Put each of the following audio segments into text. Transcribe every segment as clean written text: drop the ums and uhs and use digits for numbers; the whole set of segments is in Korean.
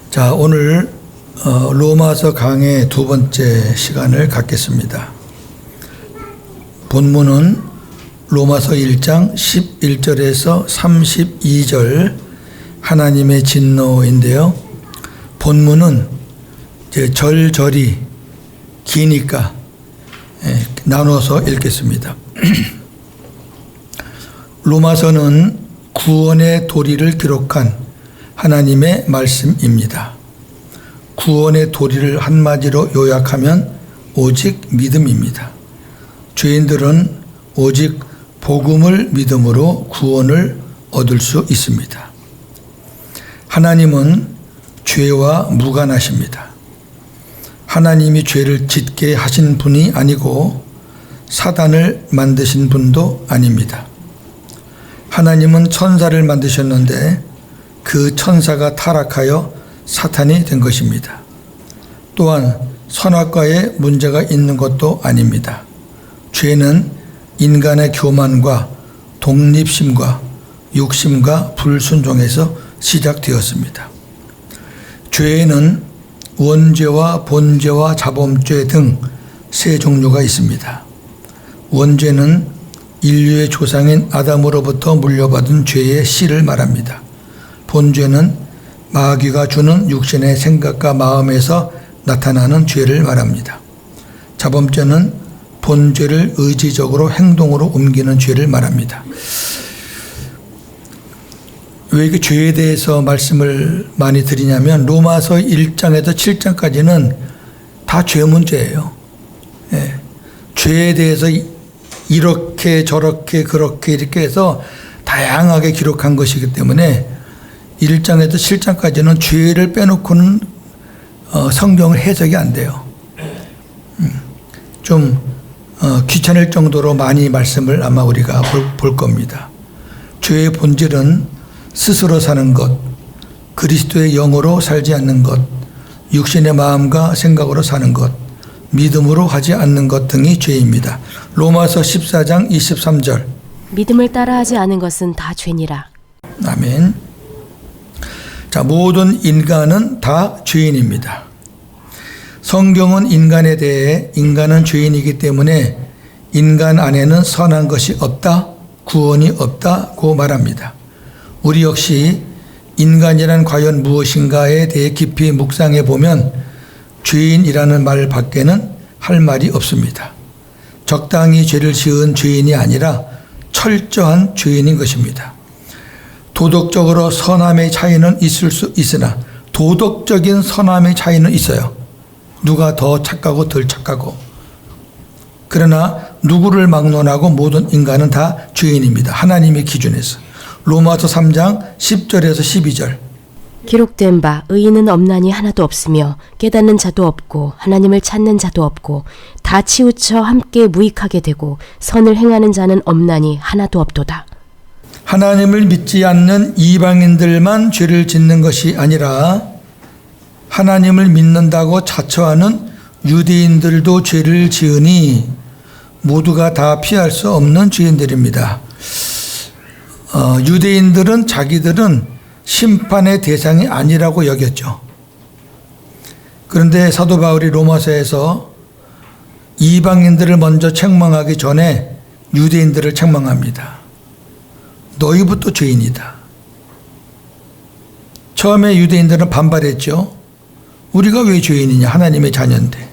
자, 오늘 로마서 강의 두 번째 시간을 갖겠습니다. 본문은 로마서 1장 11절에서 32절 하나님의 진노인데요. 본문은 이제 절절히 기니까 나눠서 읽겠습니다. 로마서는 구원의 도리를 기록한 하나님의 말씀입니다. 구원의 도리를 한마디로 요약하면 오직 믿음입니다. 죄인들은 오직 복음을 믿음으로 구원을 얻을 수 있습니다. 하나님은 죄와 무관하십니다. 하나님이 죄를 짓게 하신 분이 아니고 사단을 만드신 분도 아닙니다. 하나님은 천사를 만드셨는데 그 천사가 타락하여 사탄이 된 것입니다. 또한 선악과에 문제가 있는 것도 아닙니다. 죄는 인간의 교만과 독립심과 욕심과 불순종에서 시작되었습니다. 죄에는 원죄와 본죄와 자범죄 등 세 종류가 있습니다. 원죄는 인류의 조상인 아담으로부터 물려받은 죄의 씨를 말합니다. 본죄는 마귀가 주는 육신의 생각과 마음에서 나타나는 죄를 말합니다. 자범죄는 본죄를 의지적으로 행동으로 옮기는 죄를 말합니다. 왜 이렇게 죄에 대해서 말씀을 많이 드리냐면 로마서 1장에서 7장까지는 다 죄 문제예요. 죄에 대해서 이렇게 저렇게 그렇게 이렇게 해서 다양하게 기록한 것이기 때문에 1장에서 7장까지는 죄를 빼놓고는 성경을 해석이 안 돼요. 좀 귀찮을 정도로 많이 말씀을 아마 우리가 볼 겁니다. 죄의 본질은 스스로 사는 것, 그리스도의 영으로 살지 않는 것, 육신의 마음과 생각으로 사는 것, 믿음으로 하지 않는 것 등이 죄입니다. 로마서 14장 23절. 믿음을 따라하지 않은 것은 다 죄니라. 아멘. 자, 모든 인간은 다 죄인입니다. 성경은 인간에 대해 인간은 죄인이기 때문에 인간 안에는 선한 것이 없다, 구원이 없다고 말합니다. 우리 역시 인간이란 과연 무엇인가에 대해 깊이 묵상해 보면 죄인이라는 말 밖에는 할 말이 없습니다. 적당히 죄를 지은 죄인이 아니라 철저한 죄인인 것입니다. 도덕적으로 선함의 차이는 있을 수 있으나 도덕적인 선함의 차이는 있어요. 누가 더 착하고 덜 착하고. 그러나 누구를 막론하고 모든 인간은 다 죄인입니다. 하나님의 기준에서. 로마서 3장 10절에서 12절. 기록된 바 의인은 없나니 하나도 없으며 깨닫는 자도 없고 하나님을 찾는 자도 없고 다 치우쳐 함께 무익하게 되고 선을 행하는 자는 없나니 하나도 없도다. 하나님을 믿지 않는 이방인들만 죄를 짓는 것이 아니라 하나님을 믿는다고 자처하는 유대인들도 죄를 지으니 모두가 다 피할 수 없는 죄인들입니다. 유대인들은 자기들은 심판의 대상이 아니라고 여겼죠. 그런데 사도 바울이 로마서에서 이방인들을 먼저 책망하기 전에 유대인들을 책망합니다. 너희부터 죄인이다. 처음에 유대인들은 반발했죠. 우리가 왜 죄인이냐? 하나님의 자녀인데,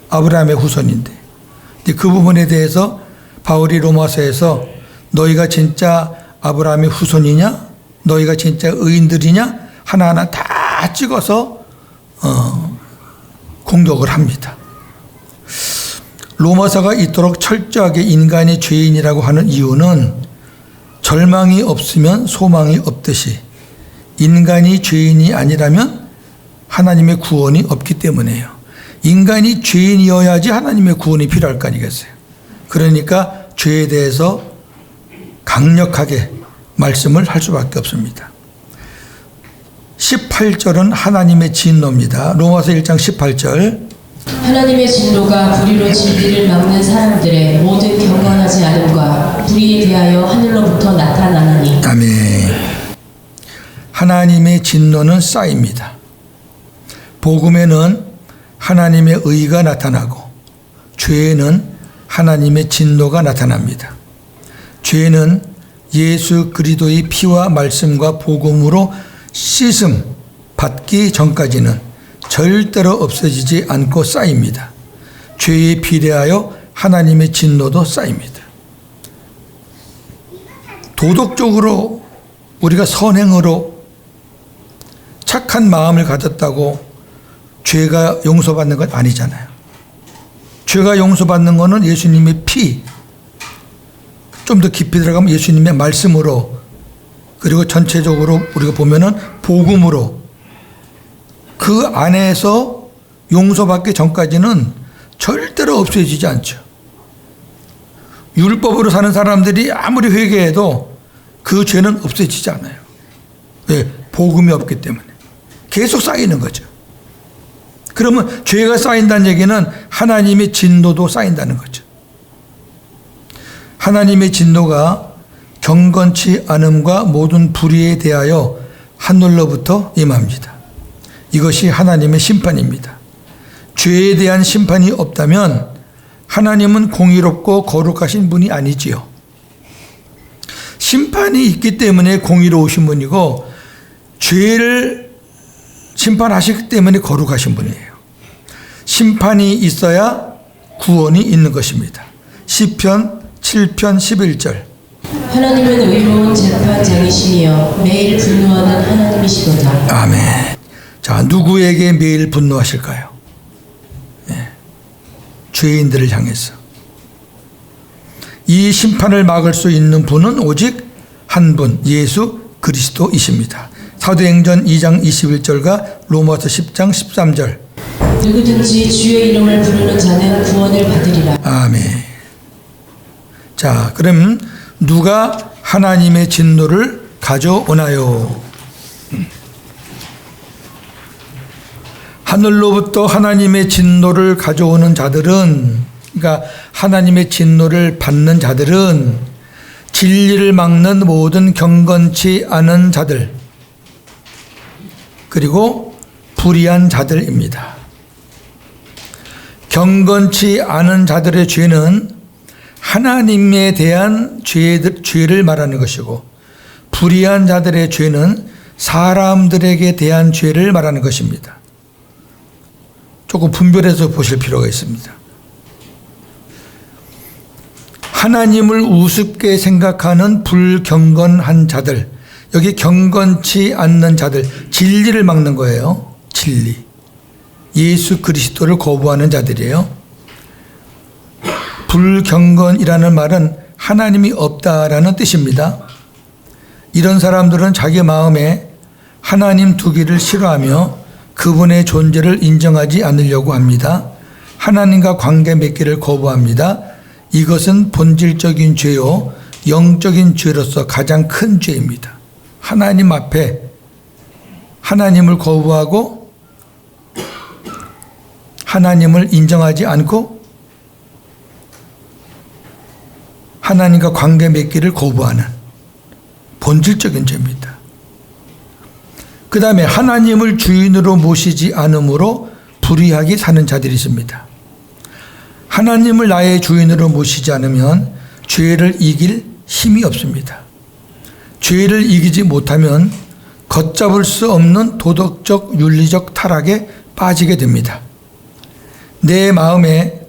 아브라함의 후손인데. 근데 그 부분에 대해서 바울이 로마서에서 너희가 진짜 아브라함의 후손이냐? 너희가 진짜 의인들이냐? 하나하나 다 찍어서 공격을 합니다. 로마서가 이토록 철저하게 인간이 죄인이라고 하는 이유는 절망이 없으면 소망이 없듯이 인간이 죄인이 아니라면 하나님의 구원이 없기 때문에요. 인간이 죄인이어야지 하나님의 구원이 필요할 거 아니겠어요. 그러니까 죄에 대해서 강력하게 말씀을 할 수밖에 없습니다. 18절은 하나님의 진노입니다. 로마서 1장 18절. 하나님의 진노가 불의로 진리를 막는 사람들의 모든 경건하지 않음과 불의에 대하여 하늘로부터 나타나나니. 아멘. 하나님의 진노는 쌓입니다. 복음에는 하나님의 의가 나타나고 죄에는 하나님의 진노가 나타납니다. 죄는 예수 그리스도의 피와 말씀과 복음으로 씻음 받기 전까지는 절대로 없어지지 않고 쌓입니다. 죄에 비례하여 하나님의 진노도 쌓입니다. 도덕적으로 우리가 선행으로 착한 마음을 가졌다고 죄가 용서받는 건 아니잖아요. 죄가 용서받는 것은 예수님의 피, 좀 더 깊이 들어가면 예수님의 말씀으로, 그리고 전체적으로 우리가 보면은 복음으로, 그 안에서 용서받기 전까지는 절대로 없어지지 않죠. 율법으로 사는 사람들이 아무리 회개해도 그 죄는 없어지지 않아요. 왜? 복음이 없기 때문에. 계속 쌓이는 거죠. 그러면 죄가 쌓인다는 얘기는 하나님의 진노도 쌓인다는 거죠. 하나님의 진노가 경건치 않음과 모든 불의에 대하여 하늘로부터 임합니다. 이것이 하나님의 심판입니다. 죄에 대한 심판이 없다면 하나님은 공의롭고 거룩하신 분이 아니지요. 심판이 있기 때문에 공의로우신 분이고 죄를 심판하시기 때문에 거룩하신 분이에요. 심판이 있어야 구원이 있는 것입니다. 시편 7편 11절. 하나님은 의로운 재판장이시며 매일 분노하는 하나님이시도다. 아멘. 자, 누구에게 매일 분노하실까요? 네. 죄인들을 향해서. 이 심판을 막을 수 있는 분은 오직 한 분, 예수 그리스도이십니다. 사도행전 2장 21절과 로마서 10장 13절. 누구든지 주의 이름을 부르는 자는 구원을 받으리라. 아멘. 자, 그럼 누가 하나님의 진노를 가져오나요? 하늘로부터 하나님의 진노를 가져오는 자들은, 그러니까 하나님의 진노를 받는 자들은 진리를 막는 모든 경건치 않은 자들, 그리고 불의한 자들입니다. 경건치 않은 자들의 죄는 하나님에 대한 죄를 말하는 것이고, 불의한 자들의 죄는 사람들에게 대한 죄를 말하는 것입니다. 조금 분별해서 보실 필요가 있습니다. 하나님을 우습게 생각하는 불경건한 자들, 여기 경건치 않는 자들, 진리를 막는 거예요. 진리. 예수 그리스도를 거부하는 자들이에요. 불경건이라는 말은 하나님이 없다라는 뜻입니다. 이런 사람들은 자기 마음에 하나님 두기를 싫어하며 그분의 존재를 인정하지 않으려고 합니다. 하나님과 관계 맺기를 거부합니다. 이것은 본질적인 죄요, 영적인 죄로서 가장 큰 죄입니다. 하나님 앞에 하나님을 거부하고 하나님을 인정하지 않고 하나님과 관계 맺기를 거부하는 본질적인 죄입니다. 그 다음에 하나님을 주인으로 모시지 않으므로 불의하게 사는 자들이 있습니다. 하나님을 나의 주인으로 모시지 않으면 죄를 이길 힘이 없습니다. 죄를 이기지 못하면 걷잡을 수 없는 도덕적, 윤리적 타락에 빠지게 됩니다. 내 마음에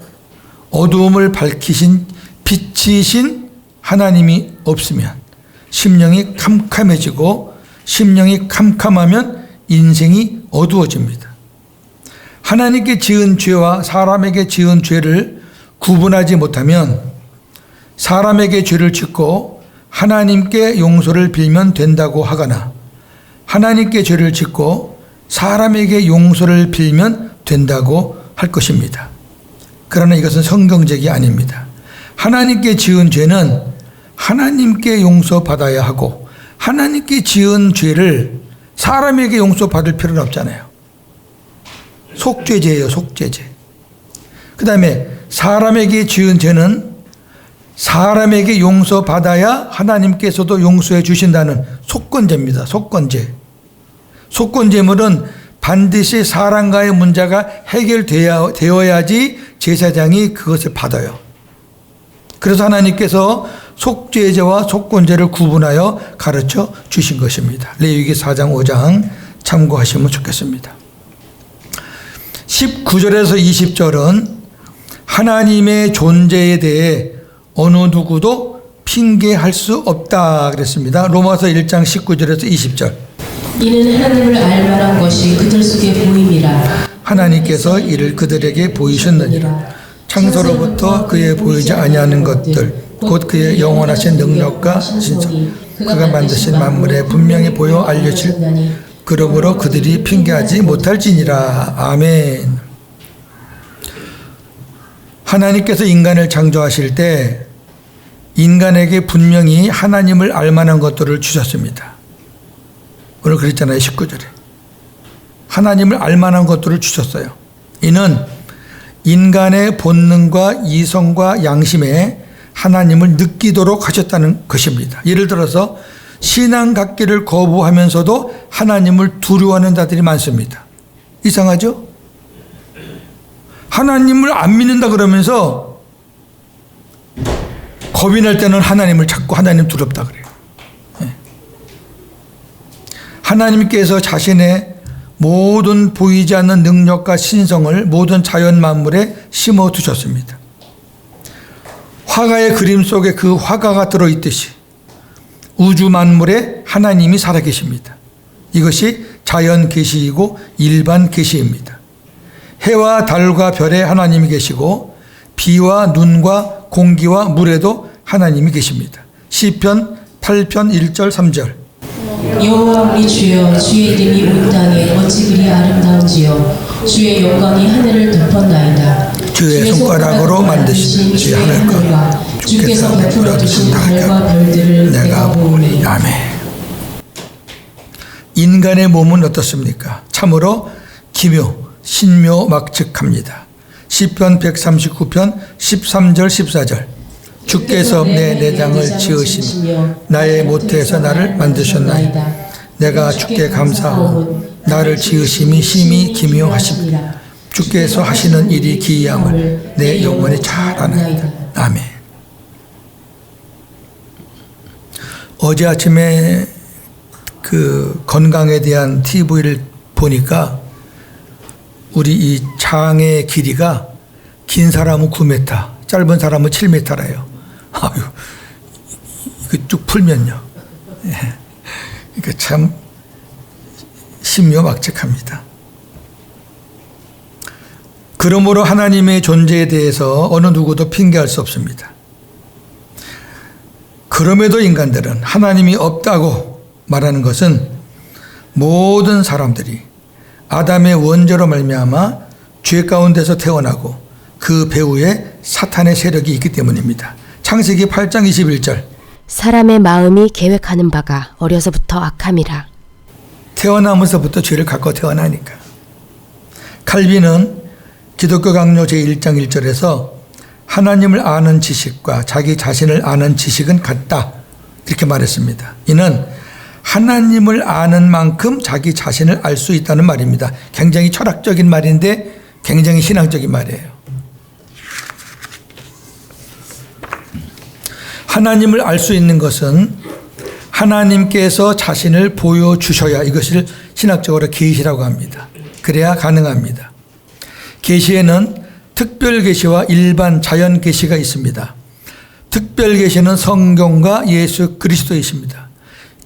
어두움을 밝히신 빛이신 하나님이 없으면 심령이 캄캄해지고, 심령이 캄캄하면 인생이 어두워집니다. 하나님께 지은 죄와 사람에게 지은 죄를 구분하지 못하면 사람에게 죄를 짓고 하나님께 용서를 빌면 된다고 하거나, 하나님께 죄를 짓고 사람에게 용서를 빌면 된다고 할 것입니다. 그러나 이것은 성경적이 아닙니다. 하나님께 지은 죄는 하나님께 용서받아야 하고, 하나님께 지은 죄를 사람에게 용서받을 필요는 없잖아요. 속죄죄예요, 속죄죄. 그 다음에 사람에게 지은 죄는 사람에게 용서받아야 하나님께서도 용서해 주신다는 속건죄입니다. 속건죄. 속건죄물은 반드시 사람과의 문제가 해결되어야지 제사장이 그것을 받아요. 그래서 하나님께서 속죄제와 속건제를 구분하여 가르쳐 주신 것입니다. 레위기 4장 5장 참고하시면 좋겠습니다. 19절에서 20절은 하나님의 존재에 대해 어느 누구도 핑계할 수 없다 그랬습니다. 로마서 1장 19절에서 20절. 이는 하나님을 알 만한 것이 그들 속에 보임이라. 하나님께서 이를 그들에게 보이셨느니라. 창세로부터 그에 보이지 아니하는 것들 곧 그의 영원하신 능력과 신성 그가 만드신 만물에 분명히 보여 알려질 그러므로 그들이 핑계하지 못할지니라. 아멘. 하나님께서 인간을 창조하실 때 인간에게 분명히 하나님을 알 만한 것들을 주셨습니다. 오늘 그랬잖아요. 19절에. 하나님을 알 만한 것들을 주셨어요. 이는 인간의 본능과 이성과 양심에 하나님을 느끼도록 하셨다는 것입니다. 예를 들어서 신앙 갖기를 거부하면서도 하나님을 두려워하는 자들이 많습니다. 이상하죠? 하나님을 안 믿는다 그러면서 겁이 날 때는 하나님을 찾고 하나님 두렵다 그래요. 하나님께서 자신의 모든 보이지 않는 능력과 신성을 모든 자연 만물에 심어 두셨습니다. 화가의 그림 속에 그 화가가 들어있듯이 우주 만물에 하나님이 살아계십니다. 이것이 자연 계시이고 일반 계시입니다. 해와 달과 별에 하나님이 계시고 비와 눈과 공기와 물에도 하나님이 계십니다. 시편 8편 1절 3절. 여호와 우리 주여, 주의 이름이 온 땅에 어찌 그리 아름다운지요. 주의 영광이 하늘을 덮었나이다. 주의 손가락으로 만드신 주의 하늘과 주께서 베풀어 주신 달과 별들을 내가 보오니. 아멘. 인간의 몸은 어떻습니까? 참으로 기묘, 신묘막측합니다. 시편 139편 13절 14절. 주께서 내 내장을 지으시니 나의 모태에서 나를 만드셨나이다. 내가 주께 감사하오. 나를 지으심이 심히 기묘하십니다. 주께서 하시는 일이 기이함을 내 영혼이 잘 아나이다. 아멘. 어제 아침에 그 건강에 대한 TV를 보니까 우리 이 장의 길이가 긴 사람은 9m, 짧은 사람은 7m래요. 아유, 이거 쭉 풀면요. 예. 그러니까 참 신묘막측합니다. 그러므로 하나님의 존재에 대해서 어느 누구도 핑계할 수 없습니다. 그럼에도 인간들은 하나님이 없다고 말하는 것은 모든 사람들이 아담의 원죄로 말미암아 죄 가운데서 태어나고 그 배후에 사탄의 세력이 있기 때문입니다. 창세기 8장 21절. 사람의 마음이 계획하는 바가 어려서부터 악함이라. 태어나면서부터 죄를 갖고 태어나니까. 칼빈은 기독교 강요 제1장 1절에서 하나님을 아는 지식과 자기 자신을 아는 지식은 같다 이렇게 말했습니다. 이는 하나님을 아는 만큼 자기 자신을 알 수 있다는 말입니다. 굉장히 철학적인 말인데 굉장히 신앙적인 말이에요. 하나님을 알 수 있는 것은 하나님께서 자신을 보여주셔야 이것을 신학적으로 계시라고 합니다. 그래야 가능합니다. 계시에는 특별 계시와 일반 자연 계시가 있습니다. 특별 계시는 성경과 예수 그리스도이십니다.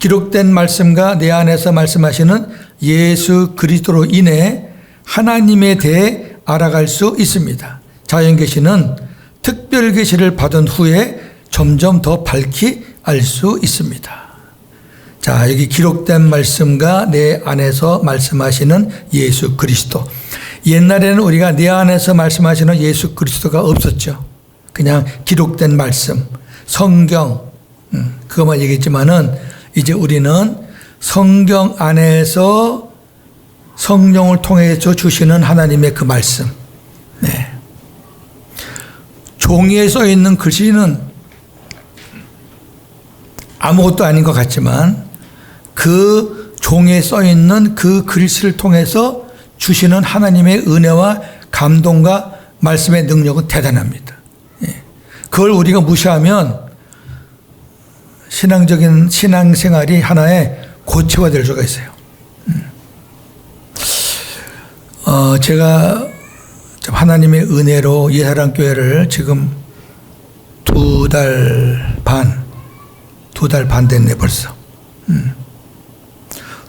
기록된 말씀과 내 안에서 말씀하시는 예수 그리스도로 인해 하나님에 대해 알아갈 수 있습니다. 자연 계시는 특별 계시를 받은 후에 점점 더 밝히 알 수 있습니다. 자, 여기 기록된 말씀과 내 안에서 말씀하시는 예수 그리스도. 옛날에는 우리가 내 안에서 말씀하시는 예수 그리스도가 없었죠. 그냥 기록된 말씀, 성경, 그것만 얘기했지만은 이제 우리는 성경 안에서 성령을 통해서 주시는 하나님의 그 말씀. 네. 종이에 써 있는 글씨는 아무것도 아닌 것 같지만 그 종이에 써 있는 그 글씨를 통해서 주시는 하나님의 은혜와 감동과 말씀의 능력은 대단합니다. 예. 그걸 우리가 무시하면 신앙생활이 하나의 고체화 될 수가 있어요. 제가 하나님의 은혜로 예사랑교회를 지금 2달 반 됐네 벌써.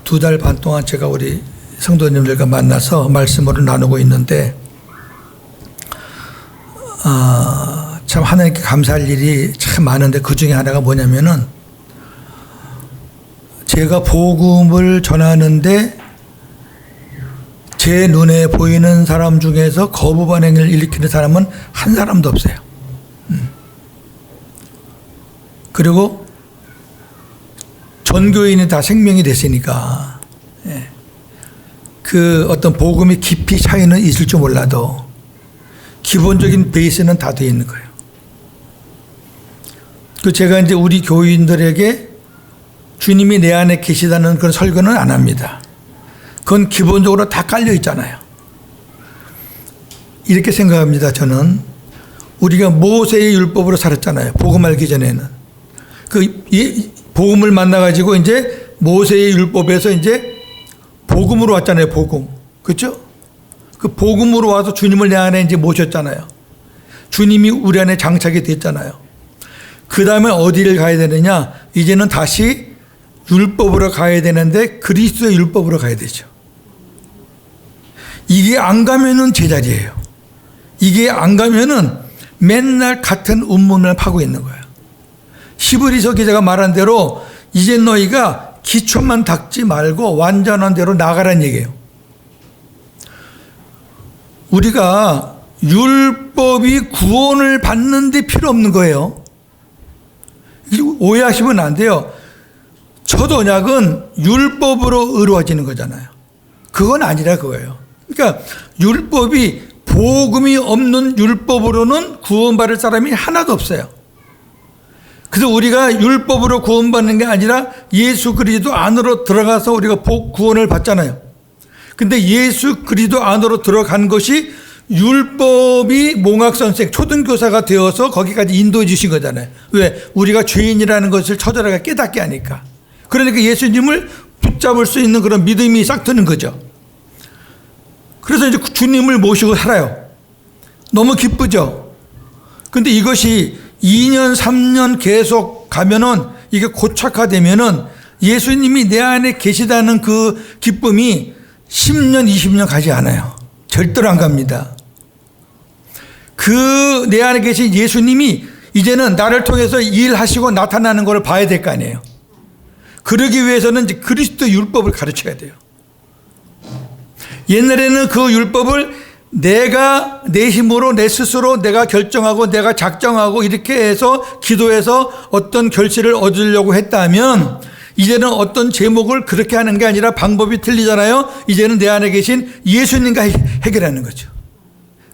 2달 반 동안 제가 우리 성도님들과 만나서 말씀으로 나누고 있는데 참 하나님께 감사할 일이 참 많은데 그 중에 하나가 뭐냐면은 제가 복음을 전하는데 제 눈에 보이는 사람 중에서 거부 반응을 일으키는 사람은 한 사람도 없어요. 그리고 전교인이 다 생명이 됐으니까 그 어떤 복음의 깊이 차이는 있을 줄 몰라도 기본적인 베이스는 다 되어 있는 거예요. 그 제가 이제 우리 교인들에게 주님이 내 안에 계시다는 그런 설교는 안 합니다. 그건 기본적으로 다 깔려 있잖아요. 이렇게 생각합니다. 저는 우리가 모세의 율법으로 살았잖아요. 복음 알기 전에는. 복음을 만나가지고 이제 모세의 율법에서 이제 복음으로 왔잖아요. 복음. 그렇죠? 그 복음으로 와서 주님을 내 안에 이제 모셨잖아요. 주님이 우리 안에 장착이 됐잖아요. 그 다음에 어디를 가야 되느냐? 이제는 다시 율법으로 가야 되는데 그리스도의 율법으로 가야 되죠. 이게 안 가면은 제자리예요. 이게 안 가면은 맨날 같은 운문을 파고 있는 거예요. 히브리서 기자가 말한 대로 이제 너희가 기초만 닦지 말고 완전한 대로 나가라는 얘기예요. 우리가 율법이 구원을 받는데 필요 없는 거예요. 오해하시면 안 돼요. 첫 언약은 율법으로 의로워지는 거잖아요. 그건 아니라 그거예요. 그러니까 율법이 복음이 없는 율법으로는 구원받을 사람이 하나도 없어요. 그래서 우리가 율법으로 구원받는 게 아니라 예수 그리스도 안으로 들어가서 우리가 구원을 받잖아요. 근데 예수 그리스도 안으로 들어간 것이 율법이 몽학선생 초등교사가 되어서 거기까지 인도해 주신 거잖아요. 왜? 우리가 죄인이라는 것을 처절하게 깨닫게 하니까. 그러니까 예수님을 붙잡을 수 있는 그런 믿음이 싹 트는 거죠. 그래서 이제 주님을 모시고 살아요. 너무 기쁘죠. 근데 이것이 2년, 3년 계속 가면은 이게 고착화되면은 예수님이 내 안에 계시다는 그 기쁨이 10년, 20년 가지 않아요. 절대로 안 갑니다. 그 내 안에 계신 예수님이 이제는 나를 통해서 일하시고 나타나는 걸 봐야 될 거 아니에요. 그러기 위해서는 이제 그리스도 율법을 가르쳐야 돼요. 옛날에는 그 율법을 내가 내 힘으로 내 스스로 내가 결정하고 내가 작정하고 이렇게 해서 기도해서 어떤 결실을 얻으려고 했다면 이제는 어떤 제목을 그렇게 하는 게 아니라 방법이 틀리잖아요. 이제는 내 안에 계신 예수님과 해결하는 거죠.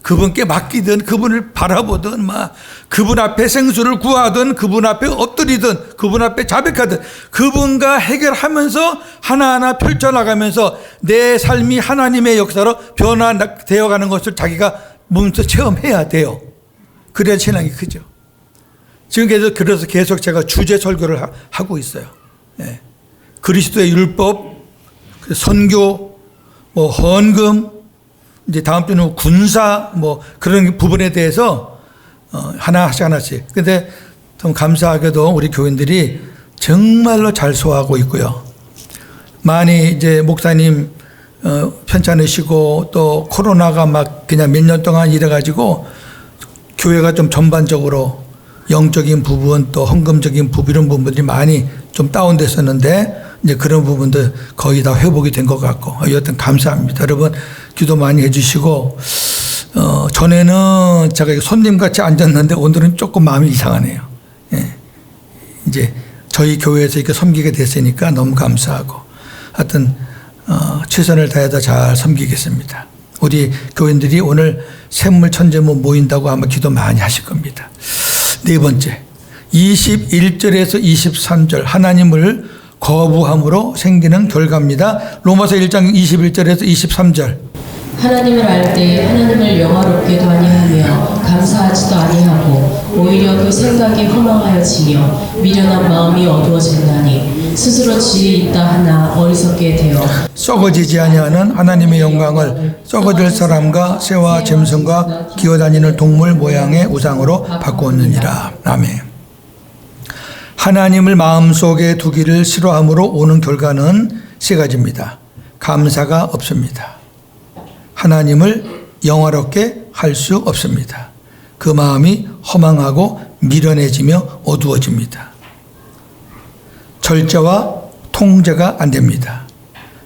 그분께 맡기든 그분을 바라보든 막 그분 앞에 생수를 구하든 그분 앞에 엎드리든 그분 앞에 자백하든 그분과 해결하면서 하나하나 펼쳐나가면서 내 삶이 하나님의 역사로 변화되어 가는 것을 자기가 몸소 체험해야 돼요. 그래야 신앙이 크죠. 지금 그래서 계속 제가 주제 설교를 하고 있어요. 예. 그리스도의 율법, 선교, 뭐 헌금, 이제 다음 주는 군사 뭐 그런 부분에 대해서 하나씩. 근데 좀 감사하게도 우리 교인들이 정말로 잘 소화하고 있고요. 많이 이제 목사님 편찮으시고 또 코로나가 막 그냥 몇 년 동안 이래가지고 교회가 좀 전반적으로 영적인 부분 또 헌금적인 부분 이런 부분들이 많이 좀 다운됐었는데 이제 그런 부분도 거의 다 회복이 된 것 같고 여하튼 감사합니다. 여러분 기도 많이 해주시고 전에는 제가 손님같이 앉았는데 오늘은 조금 마음이 이상하네요. 예. 이제 저희 교회에서 이렇게 섬기게 됐으니까 너무 감사하고 하여튼 최선을 다해서 잘 섬기겠습니다. 우리 교인들이 오늘 샘물천재모 모인다고 아마 기도 많이 하실 겁니다. 네 번째 21절에서 23절 하나님을 거부함으로 생기는 결과입니다. 로마서 1장 21절에서 23절 하나님을 알 때 하나님을 영화롭게도 아니하며 감사하지도 아니하고 오히려 그 생각이 허망하여지며 미련한 마음이 어두워졌나니 스스로 지혜 있다 하나 어리석게 되어 썩어지지 아니하는 하나님의 영광을 썩어질 사람과 새와 짐승과 기어다니는 동물 모양의 우상으로 바꾸었느니라. 아멘. 하나님을 마음속에 두기를 싫어함으로 오는 결과는 세 가지입니다. 감사가 없습니다. 하나님을 영화롭게 할 수 없습니다. 그 마음이 허망하고 미련해지며 어두워집니다. 절제와 통제가 안 됩니다.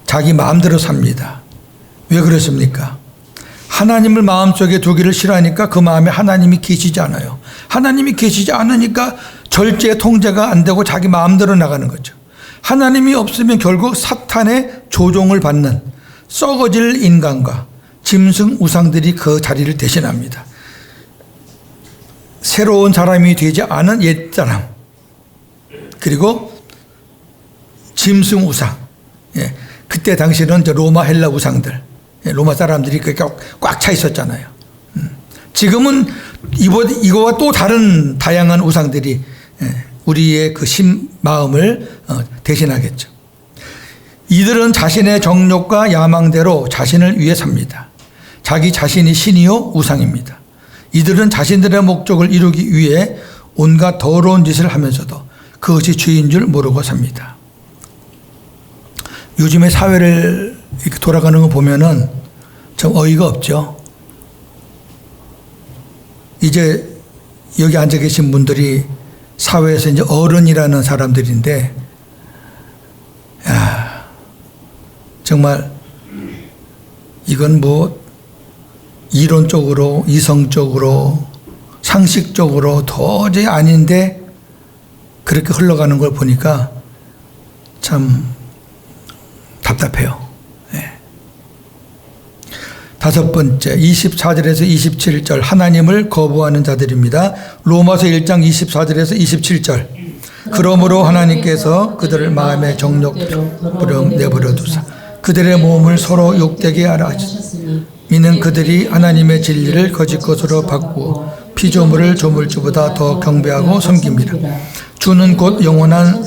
자기 마음대로 삽니다. 왜 그렇습니까? 하나님을 마음속에 두기를 싫어하니까 그 마음에 하나님이 계시지 않아요. 하나님이 계시지 않으니까 절제 통제가 안 되고 자기 마음대로 나가는 거죠. 하나님이 없으면 결국 사탄의 조종을 받는 썩어질 인간과 짐승 우상들이 그 자리를 대신합니다. 새로운 사람이 되지 않은 옛사람, 그리고 짐승 우상. 예, 그때 당시는 로마 헬라 우상들, 로마 사람들이 꽉 차 있었잖아요. 지금은 이거와 또 다른 다양한 우상들이 우리의 그 마음을 대신하겠죠. 이들은 자신의 정욕과 야망대로 자신을 위해 삽니다. 자기 자신이 신이요 우상입니다. 이들은 자신들의 목적을 이루기 위해 온갖 더러운 짓을 하면서도 그것이 죄인 줄 모르고 삽니다. 요즘의 사회를 이렇게 돌아가는 거 보면은 좀 어이가 없죠. 이제 여기 앉아 계신 분들이 사회에서 이제 어른이라는 사람들인데, 야, 정말 이건 뭐 이론적으로, 이성적으로, 상식적으로 도저히 아닌데 그렇게 흘러가는 걸 보니까 참 답답해요. 네. 다섯 번째, 24절에서 27절 하나님을 거부하는 자들입니다. 로마서 1장 24절에서 27절. 그러므로 하나님께서 그들을 마음의 정욕대로 내버려 두사 그들의 몸을 서로 욕되게 하라 하시니 이는 그들이 하나님의 진리를 거짓 것으로 바꾸어 피조물을 조물주보다 더 경배하고 섬깁니다. 주는 곧 영원한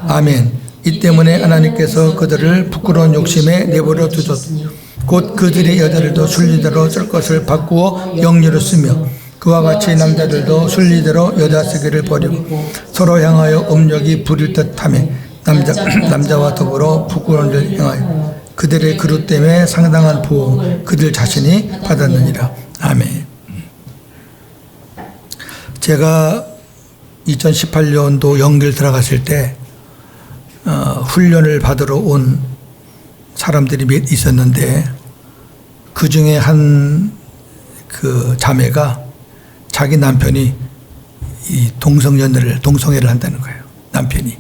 아멘. 이 때문에 하나님께서 그들을 부끄러운 욕심에 내버려 두셨으니 곧 그들의 여자들도 순리대로 쓸 것을 바꾸어 영리로 쓰며 그와 같이 남자들도 순리대로 여자 쓰기를 버리고 서로 향하여 음욕이 부릴 듯하며 남자와 더불어 부끄러운 일 향하여 그들의 그릇 때문에 상당한 보호 그들 자신이 받았느니라. 아멘. 제가 2018년도 영길 들어갔을 때 훈련을 받으러 온 사람들이 몇 있었는데 그 중에 한 그 자매가 자기 남편이 이 동성애를 한다는 거예요. 남편이.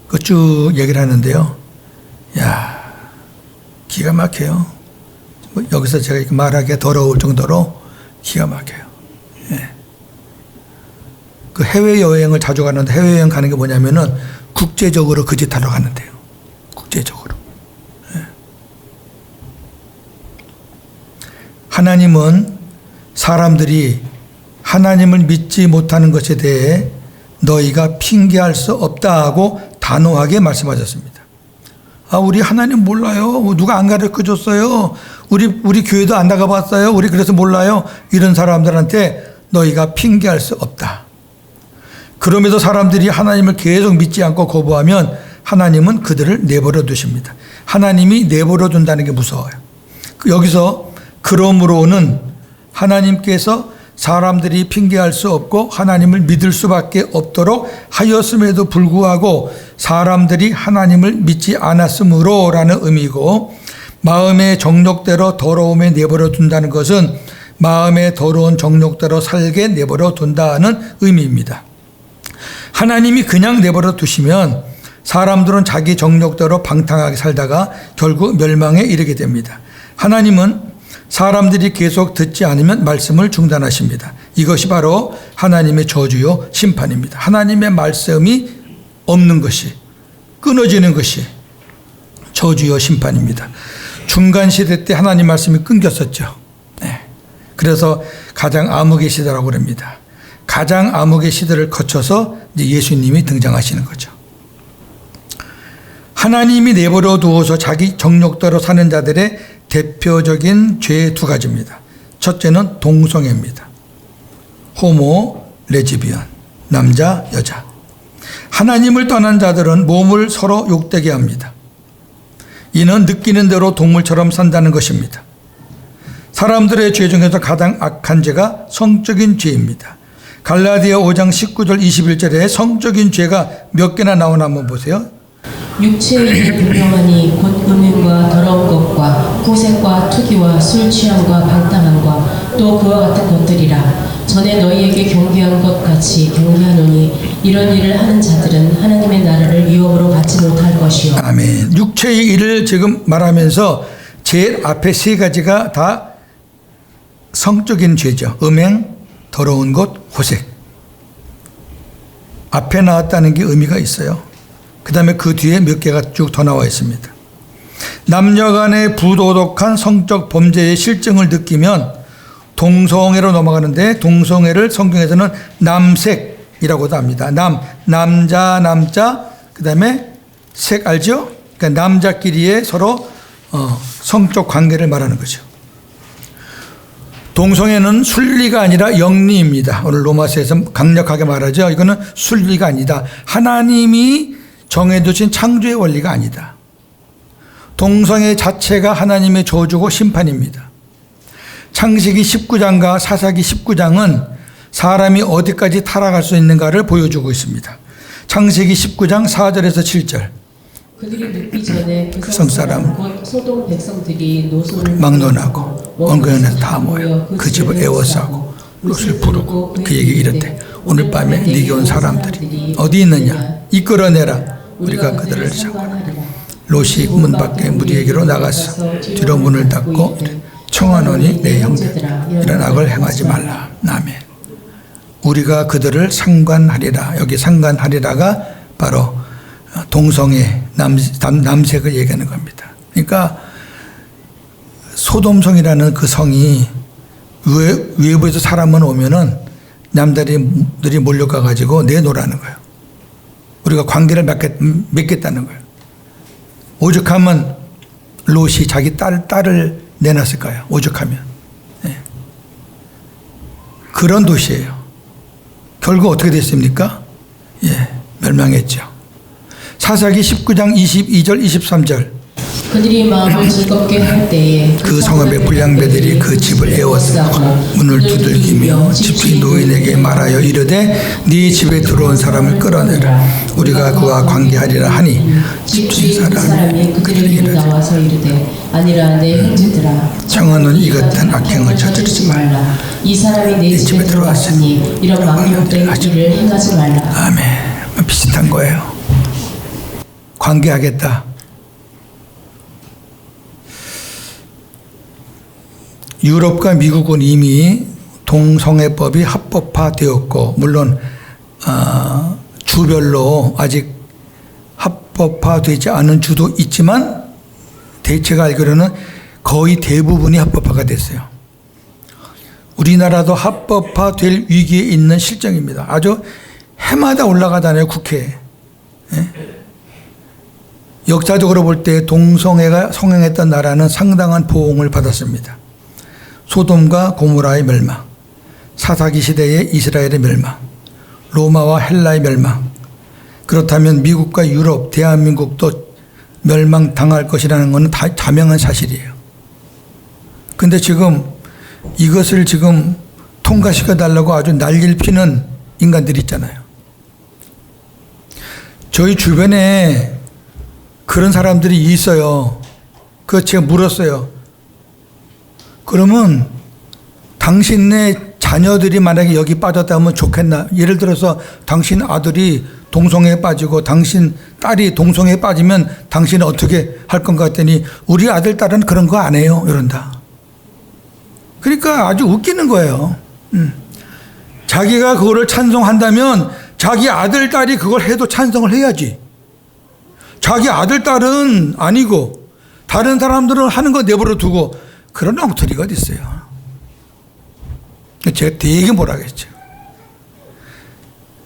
그 쭉 얘기를 하는데요. 야, 기가 막혀요. 여기서 제가 이렇게 말하기가 더러울 정도로 기가 막혀요. 예. 그 해외여행을 자주 가는데 해외여행 가는 게 뭐냐면은 국제적으로 그 짓 하러 가는데요. 국제적으로. 예. 하나님은 사람들이 하나님을 믿지 못하는 것에 대해 너희가 핑계할 수 없다 하고 단호하게 말씀하셨습니다. 아, 우리 하나님 몰라요. 누가 안 가르쳐 줬어요. 우리 교회도 안 나가봤어요. 우리 그래서 몰라요. 이런 사람들한테 너희가 핑계할 수 없다. 그럼에도 사람들이 하나님을 계속 믿지 않고 거부하면 하나님은 그들을 내버려 두십니다. 하나님이 내버려 둔다는 게 무서워요. 여기서 그러므로는 하나님께서 사람들이 핑계할 수 없고 하나님을 믿을 수밖에 없도록 하였음에도 불구하고 사람들이 하나님을 믿지 않았으므로 라는 의미고, 마음의 정욕대로 더러움에 내버려 둔다는 것은 마음의 더러운 정욕대로 살게 내버려 둔다는 의미입니다. 하나님이 그냥 내버려 두시면 사람들은 자기 정욕대로 방탕하게 살다가 결국 멸망에 이르게 됩니다. 하나님은 사람들이 계속 듣지 않으면 말씀을 중단하십니다. 이것이 바로 하나님의 저주요 심판입니다. 하나님의 말씀이 없는 것이, 끊어지는 것이 저주요 심판입니다. 중간 시대 때 하나님 말씀이 끊겼었죠. 네. 그래서 가장 암흑의 시대라고 그럽니다. 가장 암흑의 시대를 거쳐서 이제 예수님이 등장하시는 거죠. 하나님이 내버려 두어서 자기 정욕대로 사는 자들의 대표적인 죄 두 가지입니다. 첫째는 동성애입니다. 호모, 레즈비언, 남자, 여자. 하나님을 떠난 자들은 몸을 서로 욕되게 합니다. 이는 느끼는 대로 동물처럼 산다는 것입니다. 사람들의 죄 중에서 가장 악한 죄가 성적인 죄입니다. 갈라디아 5장 19절 21절에 성적인 죄가 몇 개나 나오나 한번 보세요. 육체의 일이 분명하니 곧 음행과 더러운 것과 고색과 투기와 술 취함과 방탕함과 또 그와 같은 것들이라. 전에 너희에게 경계한 것 같이 경계하노니 이런 일을 하는 자들은 하나님의 나라를 위협으로 받지 못할 것이요. 아멘. 육체의 일을 지금 말하면서 제일 앞에 세 가지가 다 성적인 죄죠. 음행, 더러운 것, 고색. 앞에 나왔다는 게 의미가 있어요. 그 다음에 그 뒤에 몇 개가 쭉 더 나와 있습니다. 남녀 간의 부도덕한 성적 범죄의 실증을 느끼면 동성애로 넘어가는데, 동성애를 성경에서는 남색이라고도 합니다. 남자, 그 다음에 색 알죠? 그러니까 남자끼리의 서로 성적 관계를 말하는 거죠. 동성애는 순리가 아니라 영리입니다. 오늘 로마서에서 강력하게 말하죠. 이거는 순리가 아니다. 하나님이 정해두신 창조의 원리가 아니다. 동성애 자체가 하나님의 저주고 심판입니다. 창세기 19장과 사사기 19장은 사람이 어디까지 타락할 수 있는가를 보여주고 있습니다. 창세기 19장 4절에서 7절. 그들이 늙기 전에 그 성사람 곧 소돔 백성들이 노소를 막론하고 원근에서 다 모여 그 집을 애워싸고 롯을 부르고 그에게 이르되 오늘 밤에 네게 온 사람들이 어디 있느냐 이끌어내라 우리가 그들을 잡아라. 롯이 문 밖에 무리에게로 나가서 뒤로 문을 닫고 청하노니 내 형제 이런 악을 행하지 말라. 아멘. 우리가 그들을 상관하리라. 여기 상관하리라가 바로 동성애 남색을 얘기하는 겁니다. 그러니까 소돔성이라는 그 성이 외부에서 사람만 오면은 남자들이 몰려가 가지고 내놓으라는 거예요. 우리가 관계를 맺겠다는 거예요. 오죽하면 롯이 자기 딸을 내놨을까요? 오죽하면. 네. 그런 도시예요. 결국 어떻게 됐습니까? 예, 멸망했죠. 사사기 19장 22절 23절. 그들이 마음을 즐겁게 할 때에 그 성읍의 불량배들이 그 집을 에워싸고 문을 두들기며 집주인 노인에게 말하여 이르되 네 집에 들어온 사람을 끌어내라. 우리가 그와 관계하리라 하니 집주인 사람이 그들에게 나와서 이르되 아니라 내 형제들아 청하는 이 같은 악행을 저지르지 말라. 이 사람이 내 집에 들어왔으니 이런 망령된 일을 행하지 말라. 아멘. 비슷한 거예요. 관계하겠다. 유럽과 미국은 이미 동성애법이 합법화되었고 물론 주별로 아직 합법화되지 않은 주도 있지만 제가 알기로는 거의 대부분이 합법화가 됐어요. 우리나라도 합법화될 위기에 있는 실정입니다. 아주 해마다 올라가잖아요, 국회에. 예? 역사적으로 볼 때 동성애가 성행했던 나라는 상당한 보응을 받았습니다. 소돔과 고모라의 멸망, 사사기 시대의 이스라엘의 멸망, 로마와 헬라의 멸망. 그렇다면 미국과 유럽, 대한민국도 멸망당할 것이라는 것은 다 자명한 사실이에요. 그런데 지금 이것을 지금 통과시켜달라고 아주 난리를 피는 인간들이 있잖아요. 저희 주변에 그런 사람들이 있어요. 그거 제가 물었어요. 그러면 당신네 자녀들이 만약에 여기 빠졌다면 좋겠나? 예를 들어서 당신 아들이 동성애에 빠지고 당신 딸이 동성애에 빠지면 당신은 어떻게 할 건가 했더니 우리 아들, 딸은 그런 거 안 해요. 이런다. 그러니까 아주 웃기는 거예요. 자기가 그거를 찬송한다면 자기 아들, 딸이 그걸 해도 찬송을 해야지. 자기 아들, 딸은 아니고 다른 사람들은 하는 거 내버려 두고 그런 엉터리가 어디 있어요. 제가 되게 뭐라 그랬죠.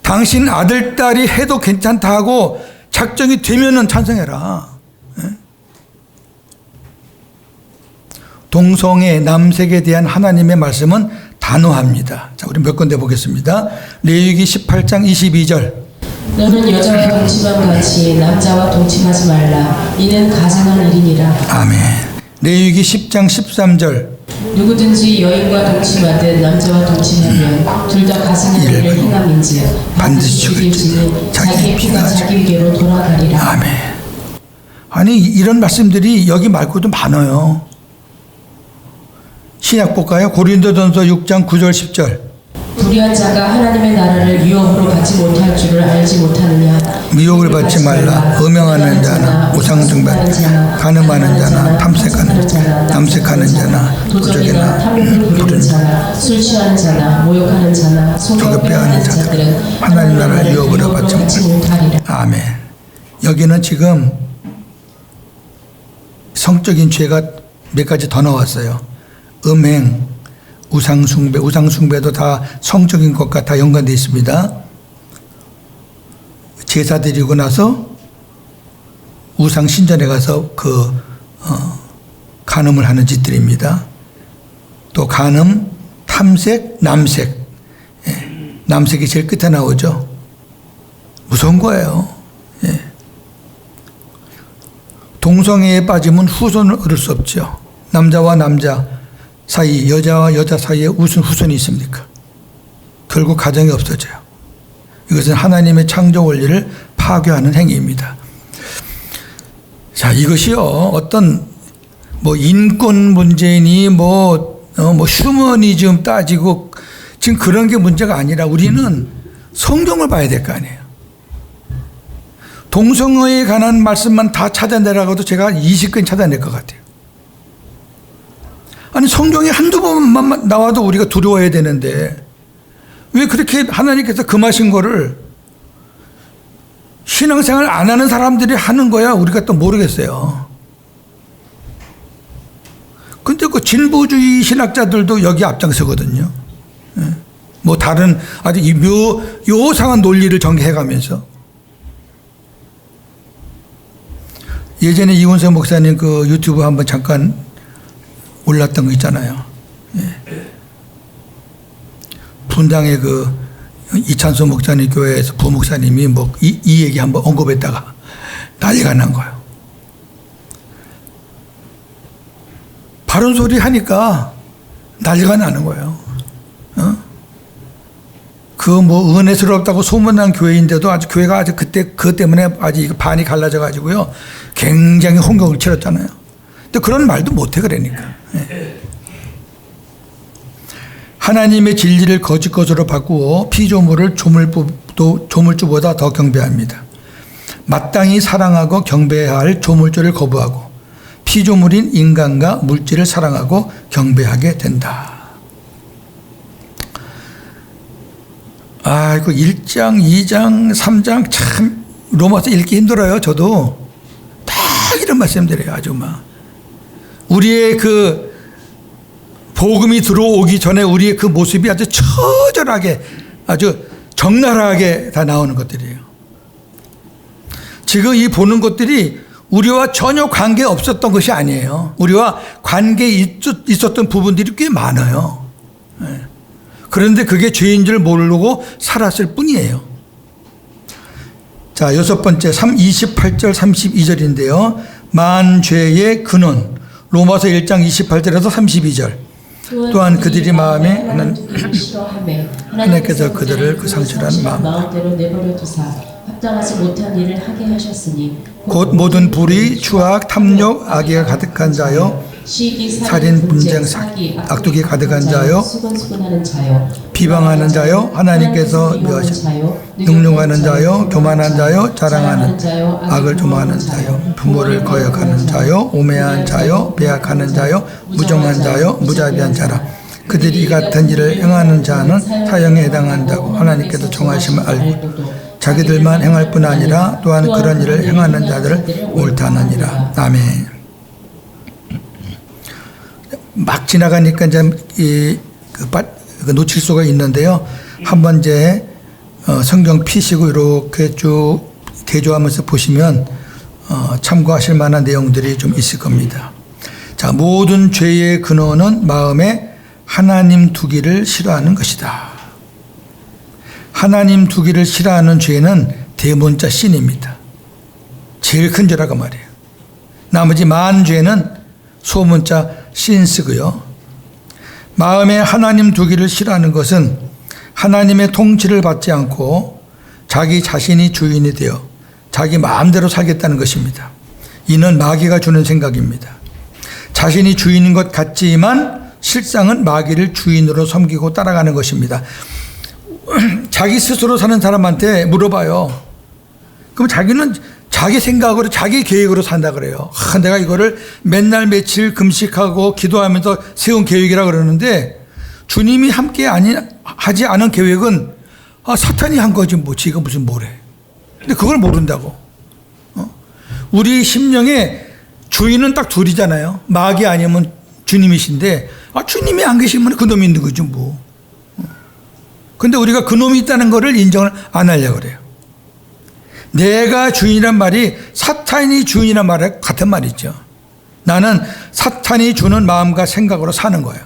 당신 아들, 딸이 해도 괜찮다 하고 작정이 되면은 찬성해라. 동성애, 남색에 대한 하나님의 말씀은 단호합니다. 자, 우리 몇 군데 보겠습니다. 레위기 18장 22절. 너는 여자와 동침함 같이 남자와 동침하지 말라. 이는 가증한 일이니라. 아멘. 레위기 10장 13절. 누구든지 여인과 동침하든 남자와 동침하면 둘 다 가증한 일을 행함인즉 반드시 죽일지니 자기의 피가 피가 자기에게로 돌아가리라. 아멘. 아니 이런 말씀들이 여기 말고도 많아요. 신약 볼까요? 고린도전서 6장 9절 10절. 불의한 자가 하나님의 나라를 유업으로 받지 못할 줄을 알지 못하느냐. 미혹을 받지 말라. 음행하는 자나 우상숭배하는 자나 간음하는 자나 탐색하는 자나 남색하는 자나 도적이나 탐욕을 부리는 자나 술 취하는 자나 모욕하는 자나 소개하는 자들은 하나님 나라를 유업으로 받지 못하리라. 아멘. 여기는 지금 성적인 죄가 몇 가지 더 나왔어요. 음행, 우상숭배, 우상숭배도 다 성적인 것과 다 연관되어 있습니다. 제사 드리고 나서 우상 신전에 가서 간음을 하는 짓들입니다. 또 간음, 탐색, 남색. 예, 남색이 제일 끝에 나오죠. 무서운 거예요. 예. 동성애에 빠지면 후손을 얻을 수 없죠. 남자와 남자 사이, 여자와 여자 사이에 무슨 후손이 있습니까? 결국 가정이 없어져요. 이것은 하나님의 창조 원리를 파괴하는 행위입니다. 자, 이것이요, 어떤 인권 문제니 휴머니즘 따지고 지금 그런 게 문제가 아니라 우리는 성경을 봐야 될 거 아니에요. 동성애에 관한 말씀만 다 찾아내라고도 제가 20권 찾아낼 것 같아요. 아니 성경에 한두 번만 나와도 우리가 두려워해야 되는데 왜 그렇게 하나님께서 금하신 거를 신앙생활 안 하는 사람들이 하는 거야 우리가 또 모르겠어요. 근데 그 진보주의 신학자들도 여기 앞장서거든요. 다른 아주 묘상한 논리를 전개해가면서 예전에 이원석 목사님 그 유튜브 한번 잠깐 올랐던 거 있잖아요. 예. 분당의 그 이찬수 목사님 교회에서 부목사님이 이 얘기 한번 언급했다가 난리가 난 거예요. 바른 소리 하니까 난리가 나는 거예요. 은혜스럽다고 소문난 교회인데도 아주 교회가 아주 그것 때문에 아주 반이 갈라져 가지고요. 굉장히 홍역을 치렀잖아요. 근데 그런 말도 못해 그러니까. 예. 하나님의 진리를 거짓 것으로 바꾸어 피조물을 조물주보다 더 경배합니다. 마땅히 사랑하고 경배해야 할 조물주를 거부하고 피조물인 인간과 물질을 사랑하고 경배하게 된다. 그 1장, 2장, 3장 참 로마서 읽기 힘들어요. 저도 다 이런 말씀드려요. 아주 우리의 그 복음이 들어오기 전에 우리의 그 모습이 아주 처절하게 아주 적나라하게 다 나오는 것들이에요. 지금 이 보는 것들이 우리와 전혀 관계 없었던 것이 아니에요. 우리와 관계 있었던 부분들이 꽤 많아요. 그런데 그게 죄인 줄 모르고 살았을 뿐이에요. 자, 6번째 28절 32절인데요. 만죄의 근원 로마서 1장 28절에서 32절. 또한 그들이 마음에 하나님께서 그들을 그 상실한 마음대로 내버려 두사 합당하지 못한 일을 하게 하셨으니 곧 모든 불의, 추악, 탐욕, 악의가 가득한 자요 살인, 분쟁, 악독이 가득한 자요 비방하는 자요 하나님께서 묘하신 능욕하는 자요 교만한 자요 자랑하는 악을 조망하는 자요 부모를 거역하는 자요 오매한 자요 배약하는 자요 무정한 자요 무자비한 자라. 그들이 이 같은 일을 행하는 자는 사형에 해당한다고 하나님께서 정하심을 알고 자기들만 행할 뿐 아니라 또한 그런 일을 행하는 자들을 옳다느니라. 아멘. 막 지나가니까 이제 놓칠 수가 있는데요. 한번 이제 성경 피시고 이렇게 쭉 대조하면서 보시면 참고하실 만한 내용들이 좀 있을 겁니다. 자, 모든 죄의 근원은 마음에 하나님 두기를 싫어하는 것이다. 하나님 두기를 싫어하는 죄는 대문자 신입니다. 제일 큰 죄라고 말이에요. 나머지 만 죄는 소문자 신스고요. 마음에 하나님 두기를 싫어하는 것은 하나님의 통치를 받지 않고 자기 자신이 주인이 되어 자기 마음대로 살겠다는 것입니다. 이는 마귀가 주는 생각입니다. 자신이 주인인 것 같지만 실상은 마귀를 주인으로 섬기고 따라가는 것입니다. 자기 스스로 사는 사람한테 물어봐요. 그럼 자기는 자기 생각으로 자기 계획으로 산다 그래요. 내가 이거를 맨날 며칠 금식하고 기도하면서 세운 계획이라 그러는데 주님이 함께 하지 않은 계획은 사탄이 한 거지 뭐 지가 무슨 뭐래. 근데 그걸 모른다고. 우리 심령에 주인은 딱 둘이잖아요. 마귀 아니면 주님이신데 주님이 안 계시면 그놈이 있는 거죠 뭐. 근데 우리가 그놈이 있다는 거를 인정을 안 하려고 그래요. 내가 주인이란 말이 사탄이 주인이란 말과 같은 말이죠. 나는 사탄이 주는 마음과 생각으로 사는 거예요.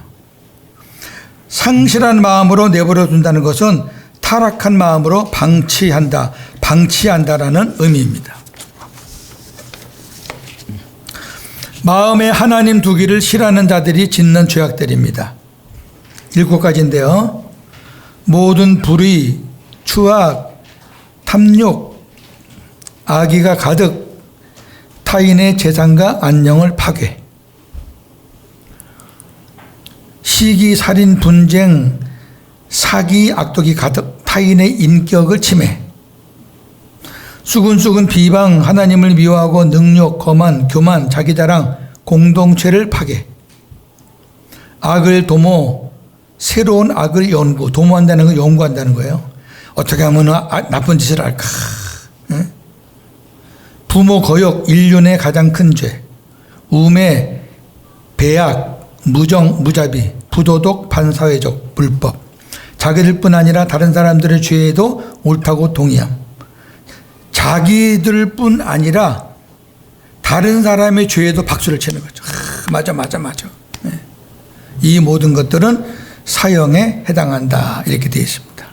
상실한 마음으로 내버려 둔다는 것은 타락한 마음으로 방치한다라는 의미입니다. 마음에 하나님 두기를 싫어하는 자들이 짓는 죄악들입니다. 7가지인데요. 모든 불의, 추악, 탐욕, 악의가 가득, 타인의 재산과 안녕을 파괴, 시기, 살인, 분쟁, 사기, 악독이 가득, 타인의 인격을 침해, 수근수근 비방, 하나님을 미워하고 능욕, 거만, 교만, 자기자랑, 공동체를 파괴, 악을 도모, 새로운 악을 연구, 도모한다는 건 연구한다는 거예요. 어떻게 하면 나쁜 짓을 할까? 부모 거역, 인륜의 가장 큰 죄, 우매, 배악, 무정, 무자비, 부도덕, 반사회적, 불법, 자기들뿐 아니라 다른 사람들의 죄에도 옳다고 동의함, 자기들뿐 아니라 다른 사람의 죄에도 박수를 치는 거죠. 맞아. 이 모든 것들은 사형에 해당한다 이렇게 되어 있습니다.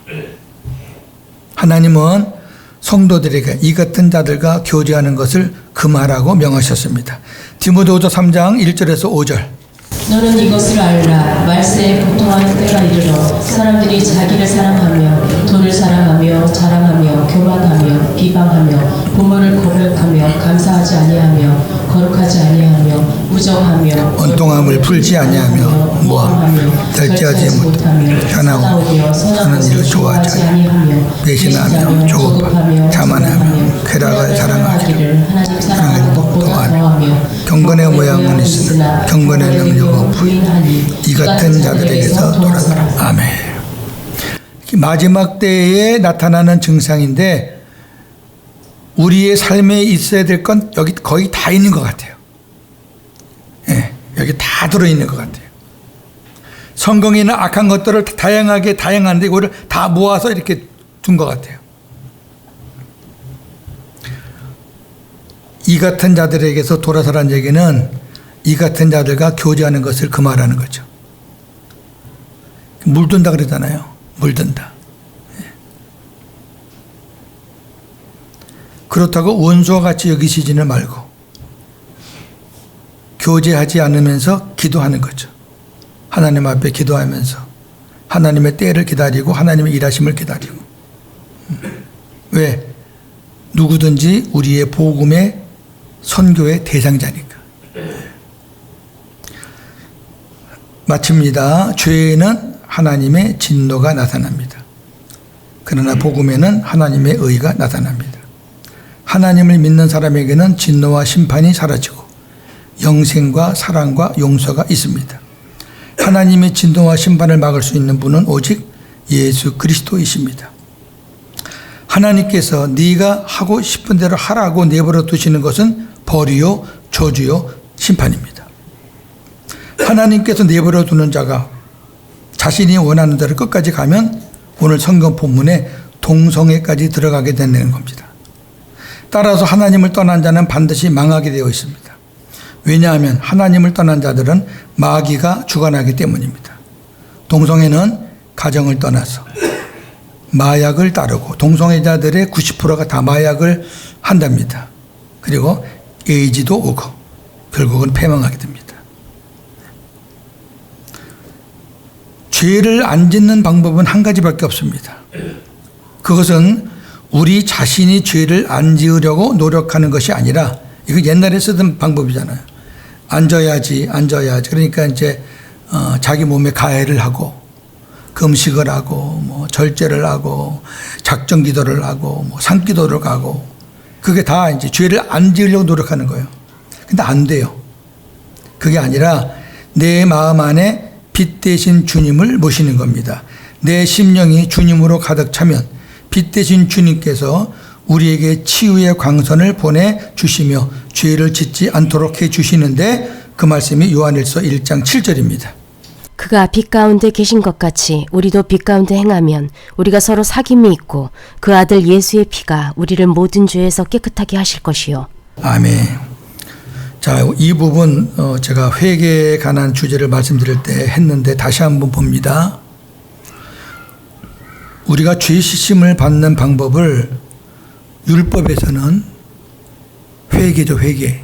하나님은 성도들에게 이 같은 자들과 교제하는 것을 금하라고 명하셨습니다. 디모데후서 3장 1절에서 5절. 너는 이것을 알라. 말세에 고통하는 때가 이르러 사람들이 자기를 사랑하며 돈을 사랑하며 자랑하며 교만하며 비방하며 부모를 공격하며 감사하지 아니하며 거룩하지 아니하며 무정하며 온통함을 풀지 아니하며 모함하며 절제하지 못하며 현하고 선한 일을 좋아하지 아니하며 배신하며 조급하며 자만하며 쾌락을 사랑하기를 하나님 도하며 경건의 모양은 있으나 경건의 능력은 부인하니 이 같은 자들에게서 돌아가라. 아멘. 마지막 때에 나타나는 증상인데 우리의 삶에 있어야 될 건 여기 거의 다 있는 것 같아요. 예, 여기 다 들어있는 것 같아요. 성경에는 악한 것들을 다양한데 이거를 다 모아서 이렇게 둔 것 같아요. 이 같은 자들에게서 돌아서라는 얘기는 이 같은 자들과 교제하는 것을 금하라는 거죠. 물든다 그러잖아요. 물든다. 그렇다고 원수와 같이 여기시지는 말고 교제하지 않으면서 기도하는 거죠. 하나님 앞에 기도하면서 하나님의 때를 기다리고 하나님의 일하심을 기다리고. 왜? 누구든지 우리의 복음의 선교의 대상자니까. 마칩니다. 죄에는 하나님의 진노가 나타납니다. 그러나 복음에는 하나님의 의가 나타납니다. 하나님을 믿는 사람에게는 진노와 심판이 사라지고 영생과 사랑과 용서가 있습니다. 하나님의 진노와 심판을 막을 수 있는 분은 오직 예수 그리스도이십니다. 하나님께서 네가 하고 싶은 대로 하라고 내버려 두시는 것은 벌이요, 저주요, 심판입니다. 하나님께서 내버려 두는 자가 자신이 원하는 대로 끝까지 가면 오늘 성경 본문에 동성애까지 들어가게 되는 겁니다. 따라서 하나님을 떠난 자는 반드시 망하게 되어 있습니다. 왜냐하면 하나님을 떠난 자들은 마귀가 주관하기 때문입니다. 동성애는 가정을 떠나서 마약을 따르고 동성애자들의 90%가 다 마약을 한답니다. 그리고 에이즈도 오고 결국은 패망하게 됩니다. 죄를 안 짓는 방법은 한 가지밖에 없습니다. 그것은 우리 자신이 죄를 안 지으려고 노력하는 것이 아니라, 이거 옛날에 쓰던 방법이잖아요. 앉아야지. 그러니까 이제 자기 몸에 가해를 하고 금식을 하고 뭐 절제를 하고 작정 기도를 하고 뭐 산기도를 가고, 그게 다 이제 죄를 안 지으려고 노력하는 거예요. 근데 안 돼요. 그게 아니라 내 마음 안에 빛 대신 주님을 모시는 겁니다. 내 심령이 주님으로 가득 차면 빛 대신 주님께서 우리에게 치유의 광선을 보내주시며 죄를 짓지 않도록 해주시는데, 그 말씀이 요한일서 1장 7절입니다. 그가 빛 가운데 계신 것 같이 우리도 빛 가운데 행하면 우리가 서로 사귐이 있고 그 아들 예수의 피가 우리를 모든 죄에서 깨끗하게 하실 것이요. 아멘. 자, 이 부분 제가 회개에 관한 주제를 말씀드릴 때 했는데 다시 한번 봅니다. 우리가 죄 씻음을 받는 방법을 율법에서는 회개죠, 회개.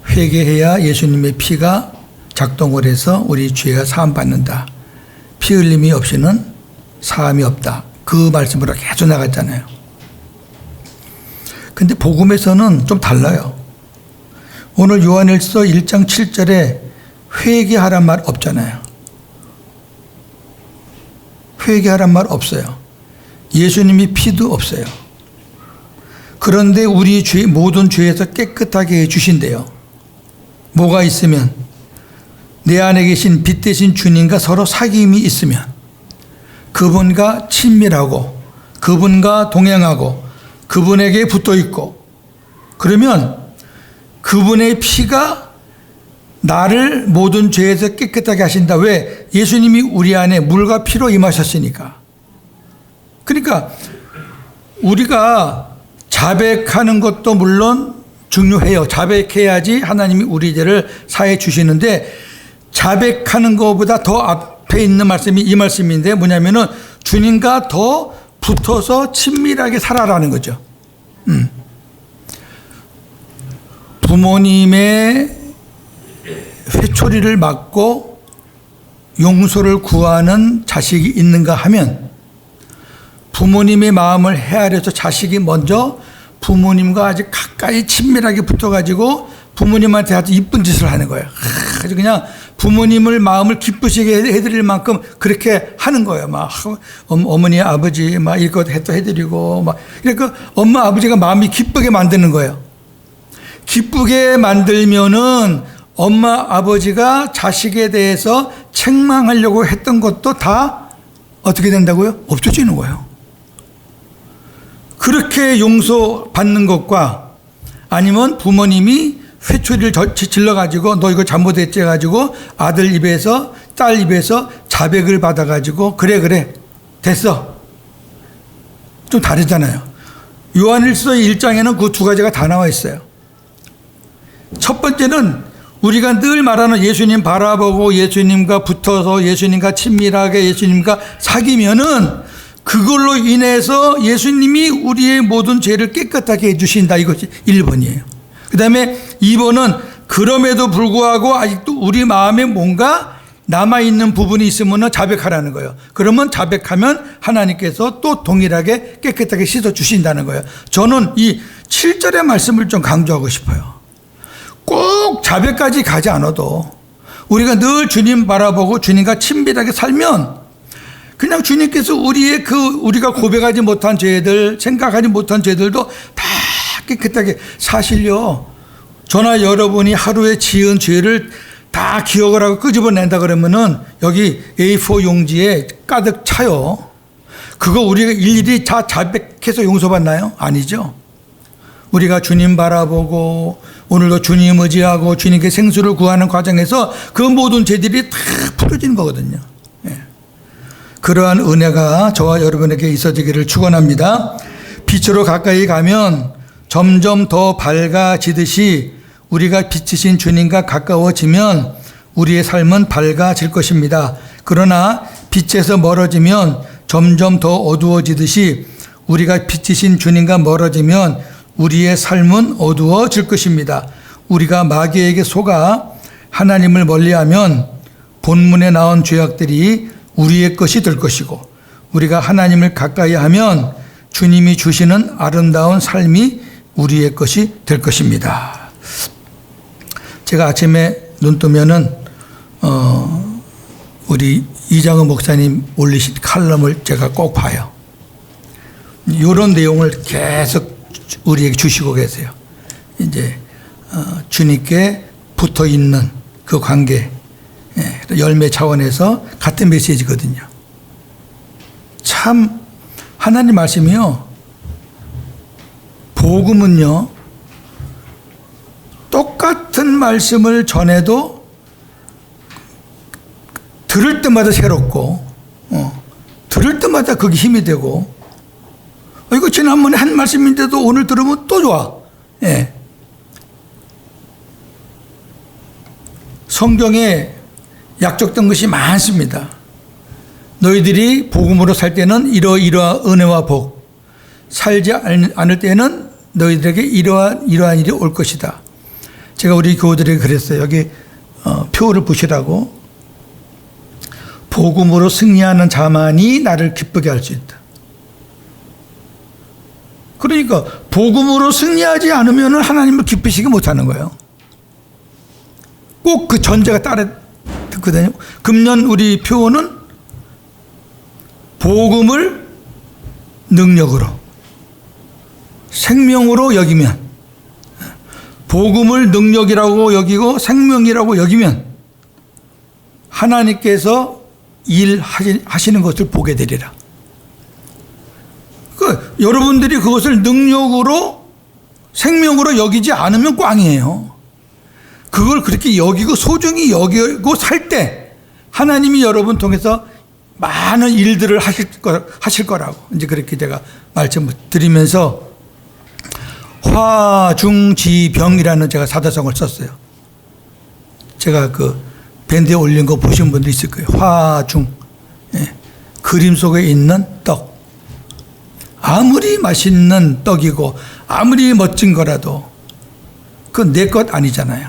회개해야 예수님의 피가 작동을 해서 우리 죄가 사함받는다. 피 흘림이 없이는 사함이 없다. 그 말씀으로 계속 나갔잖아요. 근데 복음에서는 좀 달라요. 오늘 요한일서 1장 7절에 회개하란 말 없잖아요. 회개하란 말 없어요. 예수님이 피도 없어요. 그런데 우리 죄, 모든 죄에서 깨끗하게 해주신대요. 뭐가 있으면? 내 안에 계신 빛 대신 주님과 서로 사귐이 있으면, 그분과 친밀하고 그분과 동행하고 그분에게 붙어 있고, 그러면 그분의 피가 나를 모든 죄에서 깨끗하게 하신다. 왜? 예수님이 우리 안에 물과 피로 임하셨으니까. 그러니까 우리가 자백하는 것도 물론 중요해요. 자백해야지 하나님이 우리 죄를 사해 주시는데, 자백하는 것보다 더 앞에 있는 말씀이 이 말씀인데, 뭐냐면은 주님과 더 붙어서 친밀하게 살아라는 거죠. 부모님의 회초리를 맞고 용서를 구하는 자식이 있는가 하면, 부모님의 마음을 헤아려서 자식이 먼저 부모님과 아주 가까이 친밀하게 붙어가지고 부모님한테 아주 이쁜 짓을 하는 거예요. 아주 그냥 부모님을 마음을 기쁘시게 해드릴 만큼 그렇게 하는 거예요. 막 어머니 아버지 막 이것 해드리고 막, 그러니까 엄마 아버지가 마음이 기쁘게 만드는 거예요. 기쁘게 만들면은 엄마 아버지가 자식에 대해서 책망하려고 했던 것도 다 어떻게 된다고요? 없어지는 거예요. 그렇게 용서받는 것과, 아니면 부모님이 회초리를 질러가지고 너 이거 잘못했지 해가지고 아들 입에서 딸 입에서 자백을 받아가지고 그래 됐어. 좀 다르잖아요. 요한일서 1장에는 그 두 가지가 다 나와 있어요. 첫 번째는 우리가 늘 말하는 예수님 바라보고 예수님과 붙어서 예수님과 친밀하게 예수님과 사귀면은 그걸로 인해서 예수님이 우리의 모든 죄를 깨끗하게 해주신다. 이것이 1번이에요. 그 다음에 2번은 그럼에도 불구하고 아직도 우리 마음에 뭔가 남아있는 부분이 있으면 자백하라는 거예요. 그러면 자백하면 하나님께서 또 동일하게 깨끗하게 씻어주신다는 거예요. 저는 이 7절의 말씀을 좀 강조하고 싶어요. 꼭 자백까지 가지 않아도 우리가 늘 주님 바라보고 주님과 친밀하게 살면 그냥 주님께서 우리의 우리가 고백하지 못한 죄들, 생각하지 못한 죄들도 다 깨끗하게, 사실요, 저나 여러분이 하루에 지은 죄를 다 기억을 하고 끄집어낸다 그러면은 여기 A4 용지에 가득 차요. 그거 우리가 일일이 다 자백해서 용서받나요? 아니죠. 우리가 주님 바라보고 오늘도 주님 의지하고 주님께 생수를 구하는 과정에서 그 모든 죄들이 다 풀어지는 거거든요. 예. 그러한 은혜가 저와 여러분에게 있어지기를 축원합니다. 빛으로 가까이 가면 점점 더 밝아지듯이 우리가 빛이신 주님과 가까워지면 우리의 삶은 밝아질 것입니다. 그러나 빛에서 멀어지면 점점 더 어두워지듯이 우리가 빛이신 주님과 멀어지면 우리의 삶은 어두워질 것입니다. 우리가 마귀에게 속아 하나님을 멀리하면 본문에 나온 죄악들이 우리의 것이 될 것이고, 우리가 하나님을 가까이 하면 주님이 주시는 아름다운 삶이 우리의 것이 될 것입니다. 제가 아침에 눈 뜨면은 우리 이장우 목사님 올리신 칼럼을 제가 꼭 봐요. 이런 내용을 계속 우리에게 주시고 계세요. 이제 주님께 붙어 있는 그 관계, 열매 차원에서 같은 메시지거든요. 참 하나님 말씀이요, 복음은요, 똑같은 말씀을 전해도 들을 때마다 새롭고, 들을 때마다 그게 힘이 되고, 이거 지난번에 한 말씀인데도 오늘 들으면 또 좋아. 예. 성경에 약속된 것이 많습니다. 너희들이 복음으로 살 때는 이러이러한 은혜와 복, 살지 않을 때는 너희들에게 이러한 일이 올 것이다. 제가 우리 교우들에게 그랬어요. 여기 표를 보시라고. 복음으로 승리하는 자만이 나를 기쁘게 할 수 있다. 그러니까 복음으로 승리하지 않으면 하나님을 기쁘시게 못하는 거예요. 꼭 그 전제가 따라 듣거든요. 금년 우리 표어는 복음을 능력으로, 생명으로 여기면, 복음을 능력이라고 여기고 생명이라고 여기면 하나님께서 일하시는 것을 보게 되리라. 여러분들이 그것을 능력으로 생명으로 여기지 않으면 꽝이에요. 그걸 그렇게 여기고 소중히 여기고 살 때 하나님이 여러분 통해서 많은 일들을 하실 거라고 이제 그렇게 제가 말씀을 드리면서 화중지병이라는 제가 사자성어를 썼어요. 제가 그 밴드에 올린 거 보신 분도 있을 거예요. 화중, 그림 속에 있는 떡. 아무리 맛있는 떡이고 아무리 멋진 거라도 그건 내 것 아니잖아요.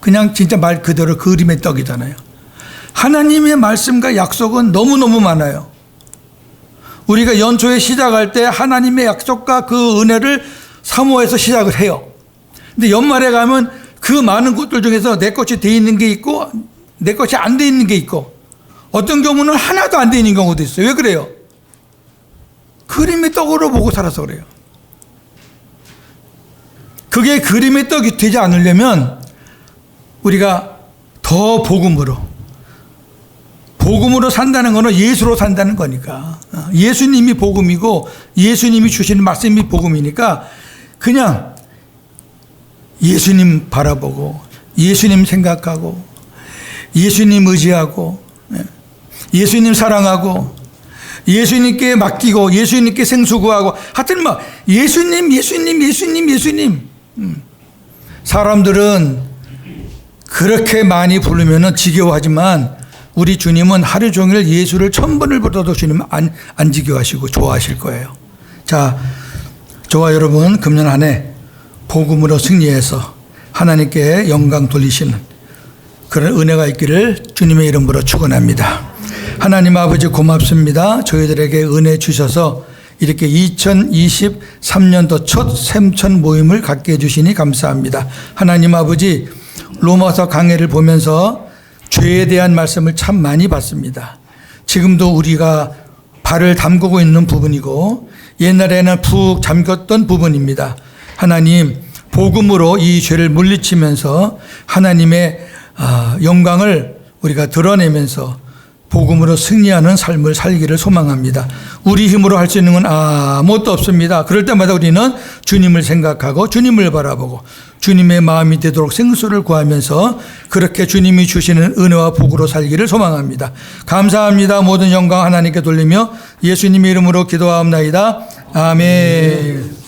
그냥 진짜 말 그대로 그림의 떡이잖아요. 하나님의 말씀과 약속은 너무너무 많아요. 우리가 연초에 시작할 때 하나님의 약속과 그 은혜를 사모해서 시작을 해요. 근데 연말에 가면 그 많은 것들 중에서 내 것이 돼 있는 게 있고 내 것이 안 돼 있는 게 있고 어떤 경우는 하나도 안 돼 있는 경우도 있어요. 왜 그래요? 그림의 떡으로 보고 살아서 그래요. 그게 그림의 떡이 되지 않으려면 우리가 더 복음으로 산다는 거는 예수로 산다는 거니까, 예수님이 복음이고 예수님이 주시는 말씀이 복음이니까 그냥 예수님 바라보고 예수님 생각하고 예수님 의지하고 예수님 사랑하고 예수님께 맡기고 예수님께 생수 구하고 하여튼 막 예수님. 사람들은 그렇게 많이 부르면 지겨워하지만 우리 주님은 하루 종일 예수를 1000번을 불러도 주님은 안 지겨워하시고 좋아하실 거예요. 자, 저와 여러분 금년 한 해 복음으로 승리해서 하나님께 영광 돌리시는 그런 은혜가 있기를 주님의 이름으로 축원합니다. 하나님 아버지 고맙습니다. 저희들에게 은혜 주셔서 이렇게 2023년도 첫 샘천 모임을 갖게 해주시니 감사합니다. 하나님 아버지, 로마서 강해를 보면서 죄에 대한 말씀을 참 많이 봤습니다. 지금도 우리가 발을 담그고 있는 부분이고 옛날에는 푹 잠겼던 부분입니다. 하나님, 복음으로 이 죄를 물리치면서 하나님의 영광을 우리가 드러내면서 복음으로 승리하는 삶을 살기를 소망합니다. 우리 힘으로 할 수 있는 건 아무것도 없습니다. 그럴 때마다 우리는 주님을 생각하고 주님을 바라보고 주님의 마음이 되도록 생수를 구하면서 그렇게 주님이 주시는 은혜와 복으로 살기를 소망합니다. 감사합니다. 모든 영광 하나님께 돌리며 예수님의 이름으로 기도하옵나이다. 아멘.